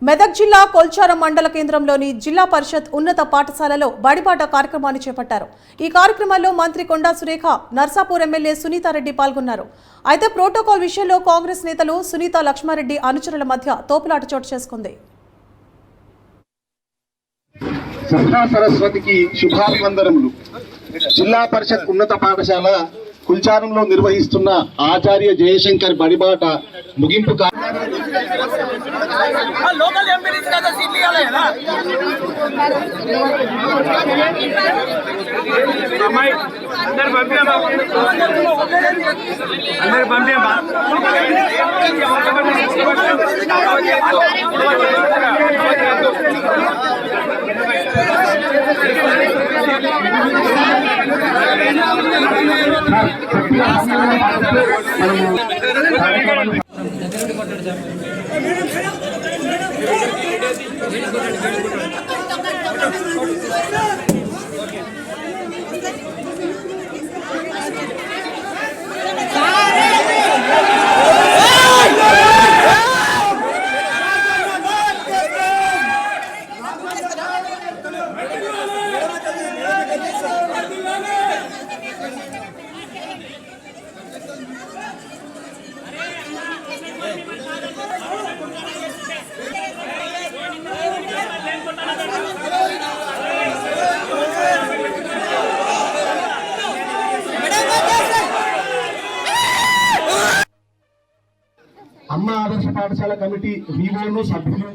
మెదక్ జిల్లా కొల్చారం మండల కేంద్రంలోని జిల్లా పరిషత్ ఉన్నత పాఠశాలలో బడిబాట కార్యక్రమాన్ని చేపట్టారు. ఈ కార్యక్రమంలో మంత్రి కొండా సురేఖ, నర్సాపూర్ ఎమ్మెల్యే సునీతారెడ్డి పాల్గొన్నారు. అయితే ప్రోటోకాల్ విషయంలో కాంగ్రెస్ నేతలు సునీత లక్ష్మారెడ్డి అనుచరుల మధ్య తోపులాట చోటు చేసుకుంది. సరస్వతికి శుభాభివందనములు. జిల్లా పరిషత్ ఉన్నత పాఠశాల కుల్చారంలో నిర్వహిస్తున్న ఆచార్య జయశంకర్ బడిబాట ముగింపు అమ్మ ఆదర్శ పాఠశాల కమిటీ వీవోను సభ్యులు